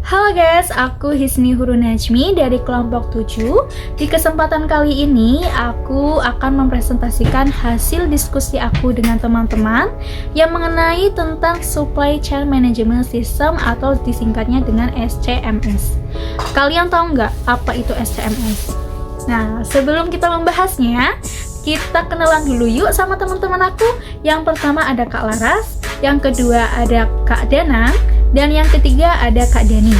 Halo guys, aku Hisni Huru Najmi dari kelompok 7. Di kesempatan kali ini, aku akan mempresentasikan hasil diskusi aku dengan teman-teman yang mengenai tentang Supply Chain Management System atau disingkatnya dengan SCMS. Kalian tahu nggak apa itu SCMS? Nah, sebelum kita membahasnya, kita kenalan dulu yuk sama teman-teman aku. Yang pertama ada Kak Laras, yang kedua ada Kak Danang, dan yang ketiga ada Kak Dani.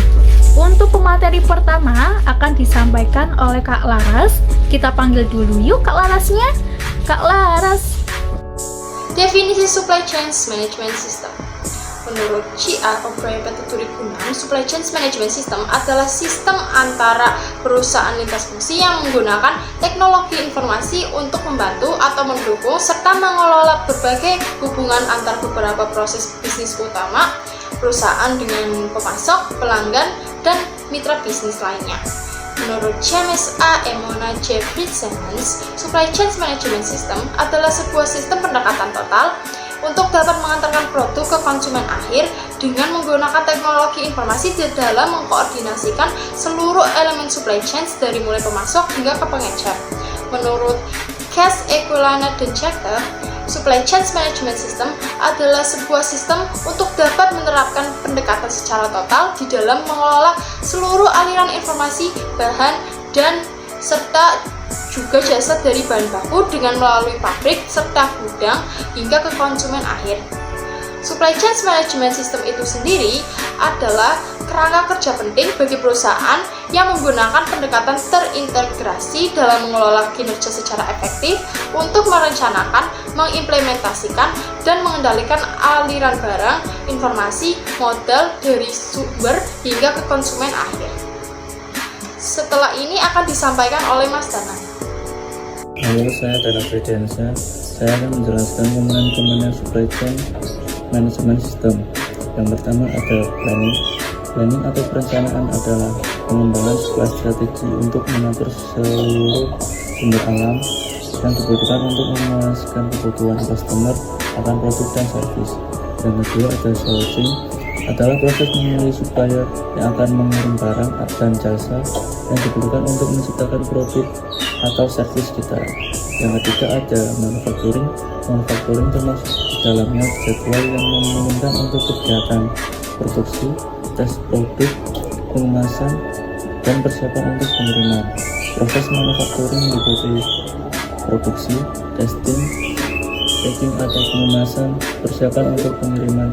Untuk pemateri pertama akan disampaikan oleh Kak Laras. Kita panggil dulu yuk Kak Larasnya. Kak Laras. Definisi Supply Chain Management System. Menurut CR O'Brien Petituri Gunan, Supply Chain Management System adalah sistem antara perusahaan lintas fungsi yang menggunakan teknologi informasi untuk membantu atau mendukung serta mengelola berbagai hubungan antar beberapa proses bisnis utama perusahaan dengan pemasok, pelanggan, dan mitra bisnis lainnya. Menurut James A. Emona J. Fitzsimmons, Supply Chain Management System adalah sebuah sistem pendekatan total untuk dapat mengantarkan produk ke konsumen akhir dengan menggunakan teknologi informasi di dalam mengkoordinasikan seluruh elemen supply chain dari mulai pemasok hingga ke pengecer. Menurut Cass, Equilana, dan Jacter, Supply Chain Management System adalah sebuah sistem untuk dapat menerapkan pendekatan secara total di dalam mengelola seluruh aliran informasi, bahan, dan serta juga jasa dari bahan baku dengan melalui pabrik serta gudang hingga ke konsumen akhir. Supply Chain Management System itu sendiri adalah kerangka kerja penting bagi perusahaan yang menggunakan pendekatan terintegrasi dalam mengelola kinerja secara efektif untuk merencanakan, mengimplementasikan, dan mengendalikan aliran barang, informasi, modal dari sumber hingga ke konsumen akhir. Setelah ini akan disampaikan oleh Mas Danang. Halo, saya Dana Frediansyah. Saya akan menjelaskan komponen-komponen Supply Chain Management System. Yang pertama ada planning. Planning atau perencanaan adalah pengembangan sebuah strategi untuk mengatur seluruh sumber alam yang dibutuhkan untuk memuaskan kebutuhan customer akan produk dan service. Yang kedua ada sourcing, adalah proses memilih supplier yang akan mengirim barang dan jasa yang dibutuhkan untuk menciptakan produk atau service kita. Yang ketiga ada manufacturing. Manufacturing termasuk di dalamnya jadwal yang memungkinkan untuk kegiatan produksi, tes produk, pengemasan, dan persiapan untuk pengiriman. Proses manufacturing meliputi produksi, testing, packing atau pengemasan, persiapan untuk pengiriman,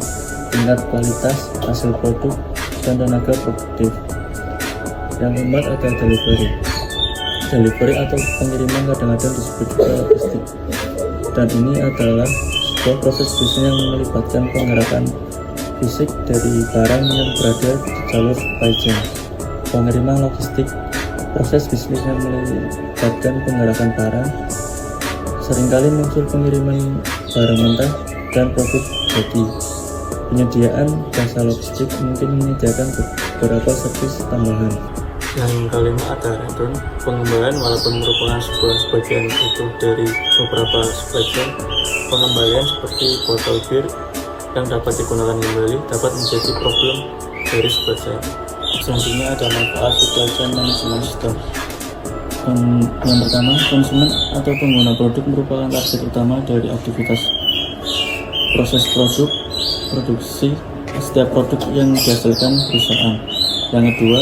tingkat kualitas hasil produk, dan tenaga produktif. Yang keempat ada delivery. Delivery atau pengiriman kadang-kadang disebut juga logistik, dan ini adalah sebuah proses bisnis yang melibatkan penggerakan fisik dari barang yang berada di jalur supply chain. Pengiriman logistik, proses bisnis yang melibatkan penggerakan barang, seringkali muncul pengiriman barang mentah dan produk jadi. Penyediaan jasa logistik mungkin menyediakan beberapa servis tambahan. Yang kelima ada return. Pengembalian walaupun merupakan sebuah bagian itu dari beberapa supply chain. Pengembalian seperti botol bir yang dapat digunakan kembali dapat menjadi problem dari supply chain. Selanjutnya ada manfaat Supply Chain Management System. Yang pertama, konsumen atau pengguna produk merupakan target utama dari aktivitas proses produksi setiap produk yang dihasilkan perusahaan. Yang kedua,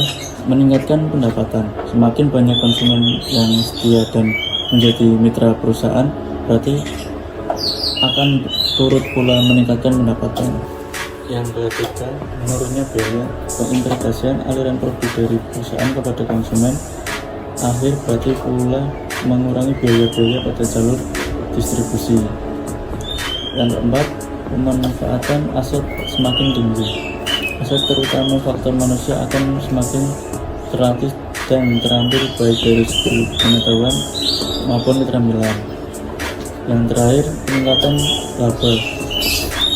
meningkatkan pendapatan. Semakin banyak konsumen yang setia dan menjadi mitra perusahaan, berarti akan turut pula meningkatkan pendapatan. Yang ketiga, Menurunnya biaya. Pengintegrasian aliran produk dari perusahaan kepada konsumen akhir berarti pula mengurangi biaya-biaya pada jalur distribusi. Yang keempat, pemanfaatan aset semakin tinggi. Aset terutama faktor manusia akan semakin terlatih dan terampil baik dari segi pengetahuan maupun keterampilan. Yang terakhir, peningkatan laba.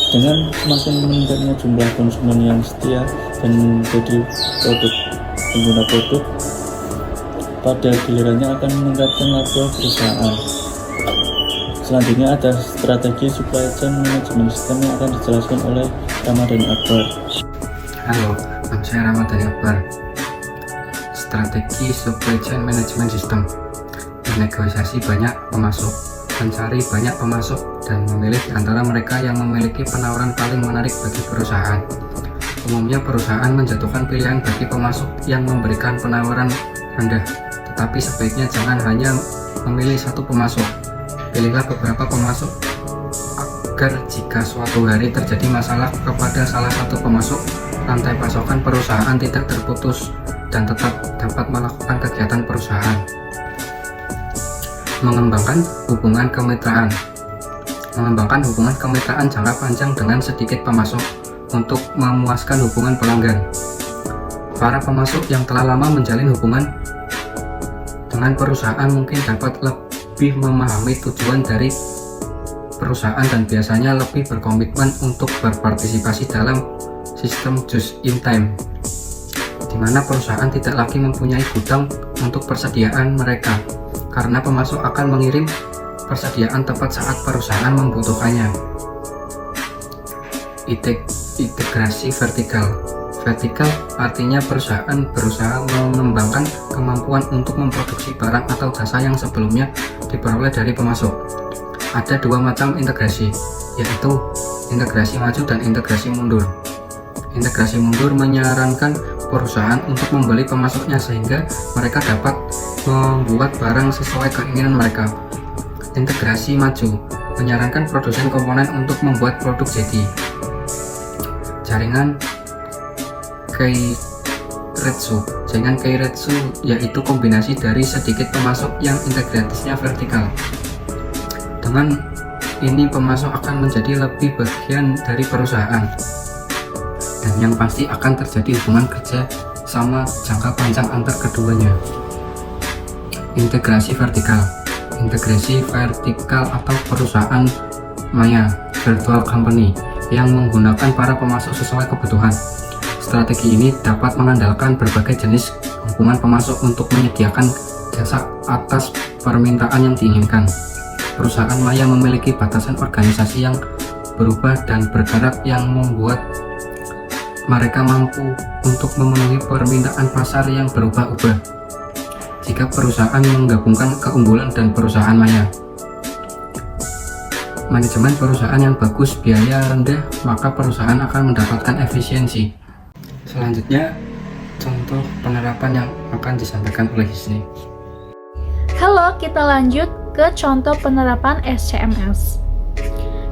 Dengan semakin meningkatnya jumlah konsumen yang setia dan menjadi pengguna produk, pada gilirannya akan meningkatkan laba perusahaan. Selanjutnya ada strategi Supply Chain Management System yang akan dijelaskan oleh Ramadhani Akbar. Halo, Saya Ramadhani Akbar. Strategi Supply Chain Management System. Bernegosiasi banyak pemasok, mencari banyak pemasok, dan memilih di antara mereka yang memiliki penawaran paling menarik bagi perusahaan. Umumnya perusahaan menjatuhkan pilihan bagi pemasok yang memberikan penawaran rendah, tetapi sebaiknya jangan hanya memilih satu pemasok. Pilihlah beberapa pemasok agar jika suatu hari terjadi masalah kepada salah satu pemasok, rantai pasokan perusahaan tidak terputus dan tetap dapat melakukan kegiatan perusahaan. Mengembangkan hubungan kemitraan. Mengembangkan hubungan kemitraan jangka panjang dengan sedikit pemasok untuk memuaskan hubungan pelanggan. Para pemasok yang telah lama menjalin hubungan dengan perusahaan mungkin dapat lebih memahami tujuan dari perusahaan dan biasanya lebih berkomitmen untuk berpartisipasi dalam sistem just in time, di mana perusahaan tidak lagi mempunyai gudang untuk persediaan mereka, karena pemasok akan mengirim persediaan tepat saat perusahaan membutuhkannya. Integrasi vertikal. Vertikal artinya perusahaan berusaha mengembangkan kemampuan untuk memproduksi barang atau jasa yang sebelumnya diperoleh dari pemasok. Ada dua macam integrasi, yaitu integrasi maju dan integrasi mundur. Integrasi mundur menyarankan perusahaan untuk membeli pemasoknya sehingga mereka dapat membuat barang sesuai keinginan mereka. Integrasi maju menyarankan produsen komponen untuk membuat produk jadi. Jaringan Keiretsu. Jaringan Keiretsu yaitu kombinasi dari sedikit pemasok yang integrasinya vertikal. Dengan ini pemasok akan menjadi lebih bagian dari perusahaan, dan yang pasti akan terjadi hubungan kerja sama jangka panjang antar keduanya. Integrasi vertikal. Integrasi vertikal atau perusahaan maya virtual company yang menggunakan para pemasok sesuai kebutuhan. Strategi ini dapat mengandalkan berbagai jenis hubungan pemasok untuk menyediakan jasa atas permintaan yang diinginkan. Perusahaan maya memiliki batasan organisasi yang berubah dan bergerak yang membuat mereka mampu untuk memenuhi permintaan pasar yang berubah-ubah. Jika perusahaan menggabungkan keunggulan dan perusahaan maya, manajemen perusahaan yang bagus, biaya rendah, maka perusahaan akan mendapatkan efisiensi. Selanjutnya, contoh penerapan yang akan disampaikan oleh Hisni. Halo, kita lanjut ke contoh penerapan SCMS.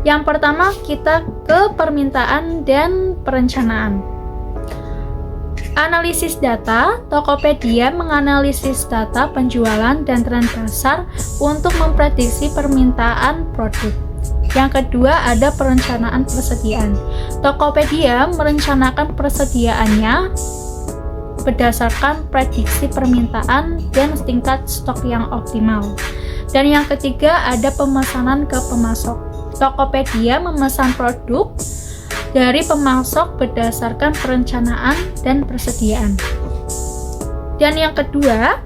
Yang pertama, kita ke permintaan dan perencanaan. Analisis data. Tokopedia menganalisis data penjualan dan tren pasar untuk memprediksi permintaan produk. Yang kedua, ada perencanaan persediaan. Tokopedia merencanakan persediaannya berdasarkan prediksi permintaan dan tingkat stok yang optimal. Dan yang ketiga, ada pemesanan ke pemasok. Tokopedia memesan produk dari pemasok berdasarkan perencanaan dan persediaan. Dan yang kedua,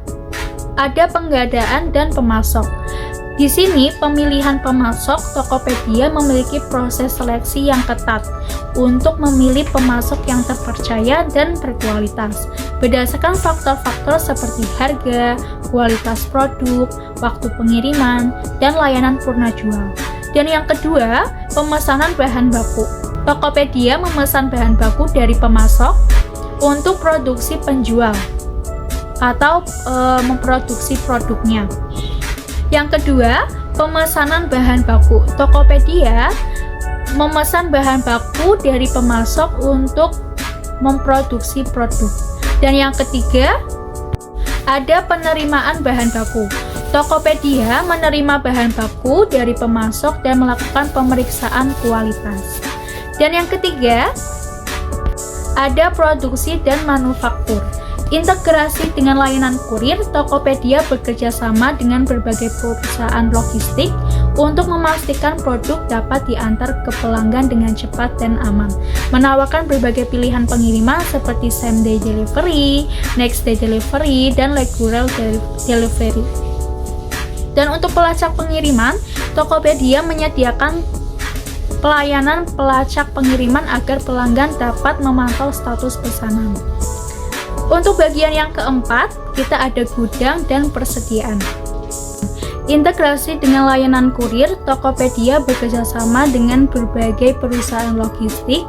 ada penggadaan dan pemasok. Di sini, pemilihan pemasok, Tokopedia memiliki proses seleksi yang ketat untuk memilih pemasok yang terpercaya dan berkualitas berdasarkan faktor-faktor seperti harga, kualitas produk, waktu pengiriman, dan layanan purna jual. Dan yang kedua, pemesanan bahan baku. Tokopedia memesan bahan baku dari pemasok untuk produksi penjual atau memproduksi produknya. Yang kedua, pemesanan bahan baku. Tokopedia memesan bahan baku dari pemasok untuk memproduksi produk. Dan yang ketiga, ada penerimaan bahan baku. Tokopedia menerima bahan baku dari pemasok dan melakukan pemeriksaan kualitas. Dan yang ketiga, ada produksi dan manufaktur. Integrasi dengan layanan kurir, Tokopedia bekerja sama dengan berbagai perusahaan logistik untuk memastikan produk dapat diantar ke pelanggan dengan cepat dan aman. Menawarkan berbagai pilihan pengiriman seperti same day delivery, next day delivery, dan regular delivery. Dan untuk pelacak pengiriman, Tokopedia menyediakan pelayanan pelacak pengiriman agar pelanggan dapat memantau status pesanan. Untuk bagian yang keempat, kita ada gudang dan persediaan. Integrasi dengan layanan kurir, Tokopedia bekerjasama dengan berbagai perusahaan logistik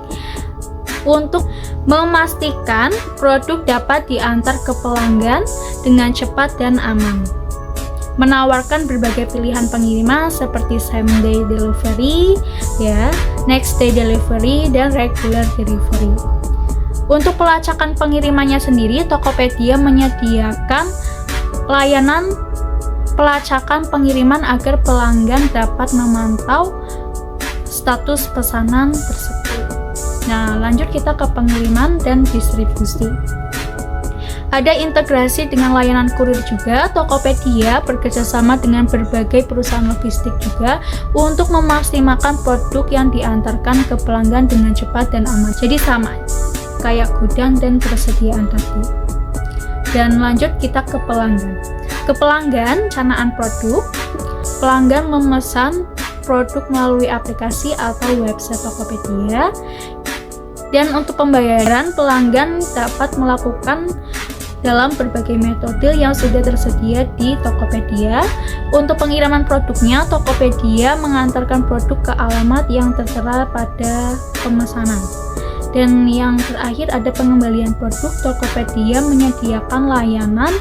untuk memastikan produk dapat diantar ke pelanggan dengan cepat dan aman. Menawarkan berbagai pilihan pengiriman seperti same day delivery, next day delivery, dan regular delivery. Untuk pelacakan pengirimannya sendiri, Tokopedia menyediakan layanan pelacakan pengiriman agar pelanggan dapat memantau status pesanan tersebut. Nah, lanjut kita ke pengiriman dan distribusi. Ada integrasi dengan layanan kurir juga. Tokopedia bekerjasama dengan berbagai perusahaan logistik juga untuk memaksimalkan produk yang diantarkan ke pelanggan dengan cepat dan aman. Jadi sama kayak gudang dan persediaan tadi. Dan lanjut kita ke pelanggan. Ke pelanggan, perencanaan produk. Pelanggan memesan produk melalui aplikasi atau website Tokopedia. Dan untuk pembayaran, pelanggan dapat melakukan dalam berbagai metode yang sudah tersedia di Tokopedia. Untuk pengiriman produknya, Tokopedia mengantarkan produk ke alamat yang tertera pada pemesanan. Dan yang terakhir ada pengembalian produk. Tokopedia menyediakan layanan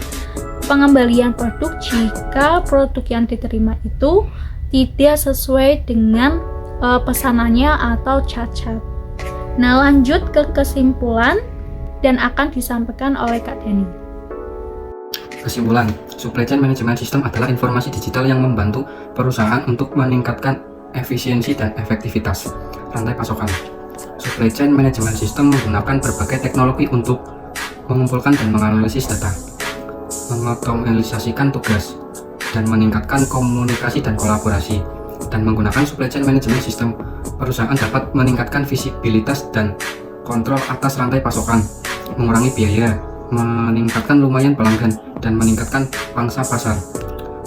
pengembalian produk jika produk yang diterima itu tidak sesuai dengan pesanannya atau cacat. Nah, lanjut ke kesimpulan dan akan disampaikan oleh Kak Deni. Kesimpulan, supply chain management system adalah informasi digital yang membantu perusahaan untuk meningkatkan efisiensi dan efektivitas rantai pasokan. Supply chain management system menggunakan berbagai teknologi untuk mengumpulkan dan menganalisis data, mengotomatisasikan tugas, dan meningkatkan komunikasi dan kolaborasi. Dan menggunakan supply chain management system, perusahaan dapat meningkatkan visibilitas dan kontrol atas rantai pasokan, mengurangi biaya, meningkatkan lumayan pelanggan, dan meningkatkan pangsa pasar.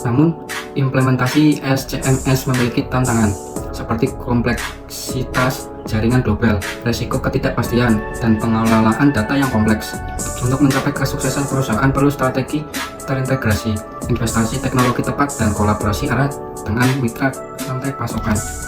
Namun, implementasi SCMS memiliki tantangan seperti kompleksitas jaringan global, resiko ketidakpastian, dan pengelolaan data yang kompleks. Untuk mencapai kesuksesan perusahaan perlu strategi terintegrasi, investasi teknologi tepat, dan kolaborasi erat dengan mitra rantai pasokan.